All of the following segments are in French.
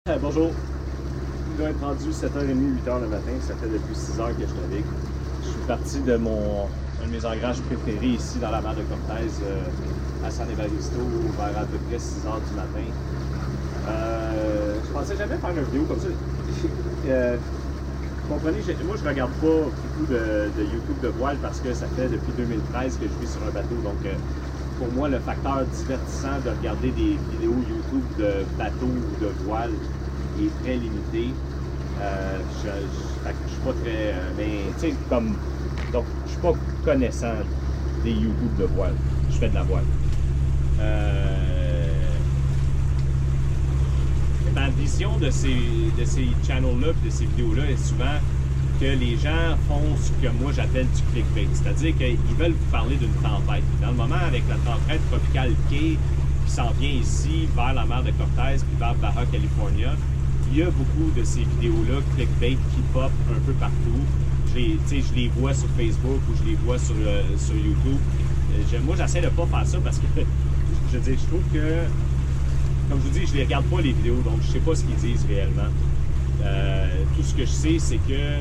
Bonjour, il doit être rendu 7h30, 8h le matin, ça fait depuis 6h que je navigue. Je suis parti de un de mes ancrages préférés ici dans la mer de Cortez à San Evaristo vers à peu près 6h du matin. Je pensais jamais faire une vidéo comme ça. Comprenez, moi je regarde pas beaucoup de YouTube de voile parce que ça fait depuis 2013 que je vis sur un bateau, donc pour moi le facteur divertissant de regarder des vidéos YouTube de bateaux ou de voile est très limité. Je suis pas très. Mais tu sais, comme. Donc, je suis pas connaissant des YouTube de voile. Je fais de la voile. Ma vision de ces channels-là, de ces vidéos-là, est souvent que les gens font ce que moi j'appelle du clickbait. C'est-à-dire qu'ils veulent vous parler d'une tempête. Dans le moment, avec la tempête tropicale Kay qui s'en vient ici, vers la mer de Cortez, puis vers Baja California, il y a beaucoup de ces vidéos-là, clickbait, qui pop un peu partout. Je les vois sur Facebook ou je les vois sur YouTube. Moi, j'essaie de pas faire ça parce que, je trouve que, comme je vous dis, je les regarde pas les vidéos, donc je sais pas ce qu'ils disent réellement. Tout ce que je sais, c'est que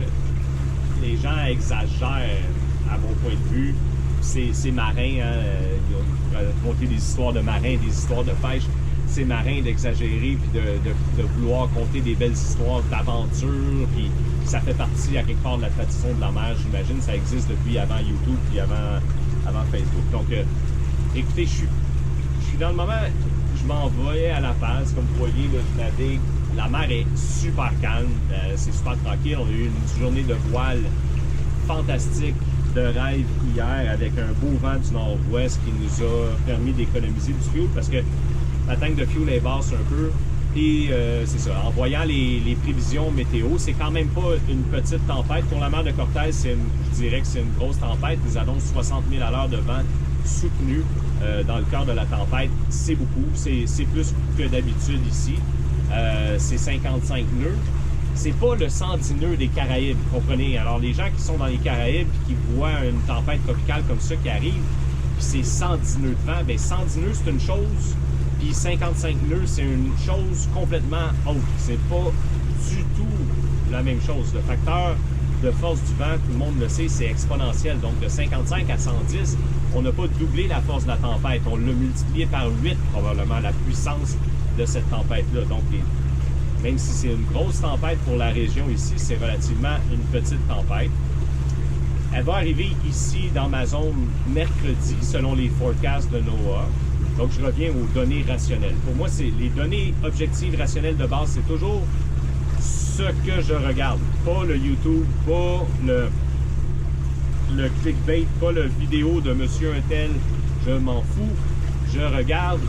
les gens exagèrent, à mon point de vue. Ces marins, hein, ils ont raconté des histoires de marins, des histoires de pêche. Ces marins d'exagérer puis de vouloir conter des belles histoires d'aventure, puis ça fait partie à quelque part de la tradition de la mer, j'imagine. Ça existe depuis avant YouTube puis avant Facebook. Donc, écoutez, je suis dans le moment, je m'en vais à La Paz, comme vous voyez, là, je navigue. La mer est super calme, c'est super tranquille. On a eu une journée de voile fantastique, de rêve hier, avec un beau vent du nord-ouest qui nous a permis d'économiser du fuel parce que la tank de fuel est basse un peu. Et c'est ça, en voyant les prévisions météo, c'est quand même pas une petite tempête. Pour la mer de Cortez, je dirais que c'est une grosse tempête. Ils annoncent 60 000 à l'heure de vent soutenu dans le cœur de la tempête. C'est beaucoup, c'est plus que d'habitude ici. C'est 55 nœuds. C'est pas le 110 nœuds des Caraïbes, vous comprenez? Alors, les gens qui sont dans les Caraïbes et qui voient une tempête tropicale comme ça qui arrive, puis c'est 110 nœuds de vent, bien 110 nœuds, c'est une chose, puis 55 nœuds, c'est une chose complètement autre. C'est pas du tout la même chose. Le facteur de force du vent, tout le monde le sait, c'est exponentiel. Donc, de 55 à 110, on n'a pas doublé la force de la tempête. On l'a multiplié par 8, probablement, la puissance de cette tempête-là. Donc, même si c'est une grosse tempête pour la région ici, c'est relativement une petite tempête. Elle va arriver ici dans ma zone mercredi, selon les forecasts de NOAA. Donc, je reviens aux données rationnelles. Pour moi, c'est les données objectives rationnelles de base, c'est toujours ce que je regarde. Pas le YouTube, pas le clickbait, pas la vidéo de Monsieur Untel. Je m'en fous. Je regarde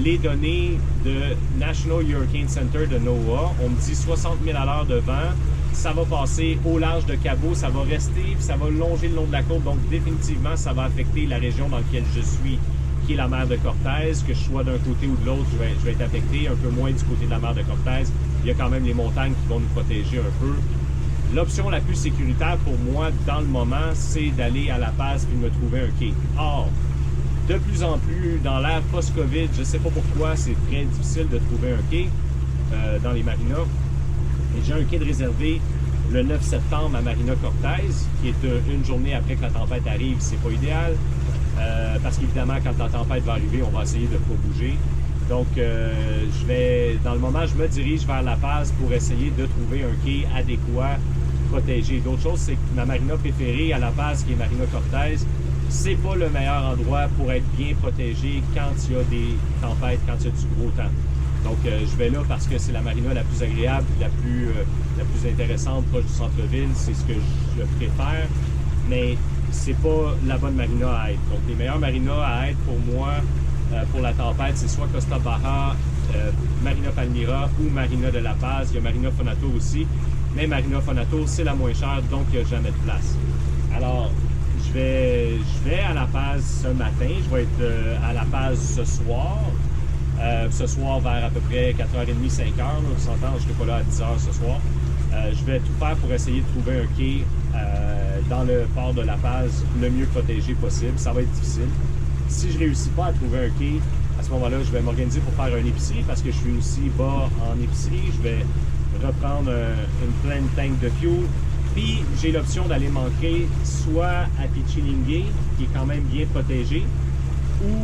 les données de National Hurricane Center de NOAA. On me dit 60 000 à l'heure de vent. Ça va passer au large de Cabo, ça va rester, puis ça va longer le long de la côte. Donc, définitivement, ça va affecter la région dans laquelle je suis, qui est la mer de Cortez. Que je sois d'un côté ou de l'autre, je vais être affecté un peu moins du côté de la mer de Cortez. Il y a quand même les montagnes qui vont nous protéger un peu. L'option la plus sécuritaire pour moi, dans le moment, c'est d'aller à La Paz et de me trouver un quai. Or, de plus en plus, dans l'ère post-Covid, je ne sais pas pourquoi, c'est très difficile de trouver un quai dans les marinas. Et j'ai un quai de réservé le 9 septembre à Marina Cortez, qui est une journée après que la tempête arrive. C'est pas idéal, parce qu'évidemment, quand la tempête va arriver, on va essayer de ne pas bouger. Donc, dans le moment, je me dirige vers La Paz pour essayer de trouver un quai adéquat, protégé. D'autre chose, c'est que ma marina préférée à La Paz, qui est Marina Cortez, c'est pas le meilleur endroit pour être bien protégé quand il y a des tempêtes, quand il y a du gros temps. Donc, je vais là parce que c'est la marina la plus agréable, la plus intéressante, proche du centre-ville. C'est ce que je préfère, mais c'est pas la bonne marina à être. Donc, les meilleures marinas à être pour moi, pour la tempête, c'est soit Costa Baja, Marina Palmira ou Marina de La Paz. Il y a Marina Fonato aussi, mais Marina Fonato, c'est la moins chère, donc il n'y a jamais de place. Alors, je vais à La Paz ce matin. Je vais être à La Paz ce soir. Ce soir vers à peu près 4h30, 5h. On s'entend, je ne serai pas là à 10h ce soir. Je vais tout faire pour essayer de trouver un quai dans le port de La Paz le mieux protégé possible. Ça va être difficile. Si je ne réussis pas à trouver un quai, À ce moment-là, je vais m'organiser pour faire une épicerie parce que je suis aussi bas en épicerie. Je vais reprendre une pleine tank de fuel. Puis j'ai l'option d'aller m'ancrer soit à Pichilingue, qui est quand même bien protégé, ou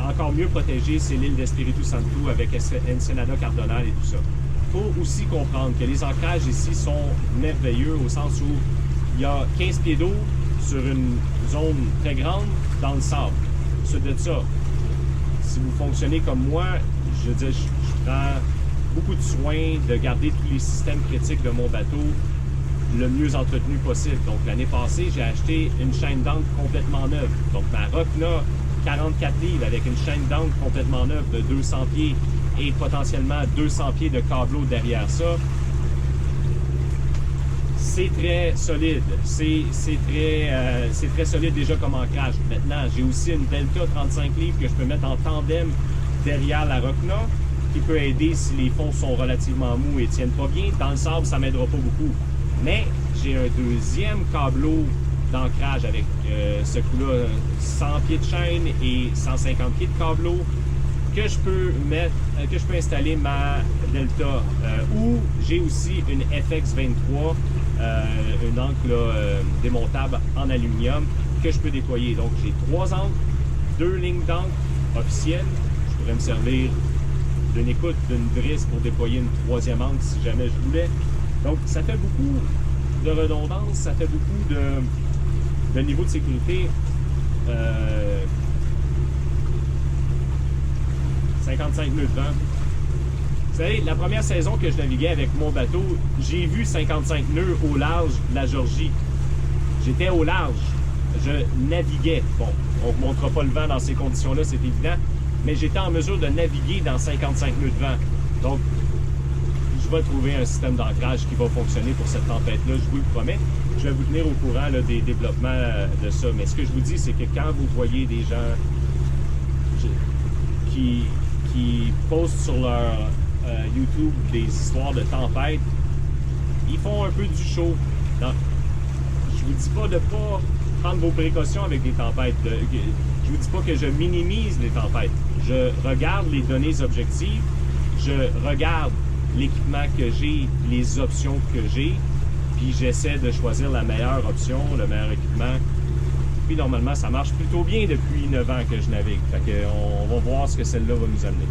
encore mieux protégé, c'est l'île d'Espiritu Santo avec Ensenada Cardonal et tout ça. Il faut aussi comprendre que les ancrages ici sont merveilleux au sens où il y a 15 pieds d'eau sur une zone très grande dans le sable. Ensuite de ça, si vous fonctionnez comme moi, je veux dire, je prends beaucoup de soin de garder tous les systèmes critiques de mon bateau le mieux entretenu possible. Donc l'année passée, j'ai acheté une chaîne d'ancre complètement neuve. Donc ma Rocna 44 livres avec une chaîne d'ancre complètement neuve de 200 pieds et potentiellement 200 pieds de câbleau derrière ça. C'est très solide. C'est très solide déjà comme ancrage. Maintenant, j'ai aussi une Delta 35 livres que je peux mettre en tandem derrière la Rocna qui peut aider si les fonds sont relativement mous et tiennent pas bien. Dans le sable, ça m'aidera pas beaucoup. Mais j'ai un deuxième câbleau d'ancrage avec ce coup-là 100 pieds de chaîne et 150 pieds de câbleau que je peux mettre, que je peux installer ma Delta. Ou j'ai aussi une FX23, une ancre là, démontable en aluminium que je peux déployer. Donc j'ai 3 ancres, 2 lignes d'ancre officielles. Je pourrais me servir d'une écoute, d'une drisse pour déployer une 3e ancre si jamais je voulais. Donc ça fait beaucoup de redondance, ça fait beaucoup de niveau de sécurité. 55 nœuds de vent. Vous savez, la première saison que je naviguais avec mon bateau, j'ai vu 55 nœuds au large de la Georgie. J'étais au large. Je naviguais. Bon, on ne montrera pas le vent dans ces conditions-là, c'est évident, mais j'étais en mesure de naviguer dans 55 nœuds de vent. Donc, je vais trouver un système d'ancrage qui va fonctionner pour cette tempête-là, je vous le promets. Je vais vous tenir au courant là, des développements de ça. Mais ce que je vous dis, c'est que quand vous voyez des gens qui postent sur leur YouTube des histoires de tempête, ils font un peu du show. Donc, je vous dis pas de pas prendre vos précautions avec les tempêtes. Je vous dis pas que je minimise les tempêtes. Je regarde les données objectives, je regarde l'équipement que j'ai, les options que j'ai, puis j'essaie de choisir la meilleure option, le meilleur équipement. Puis normalement, ça marche plutôt bien depuis 9 ans que je navigue. Fait qu'on va voir ce que celle-là va nous amener.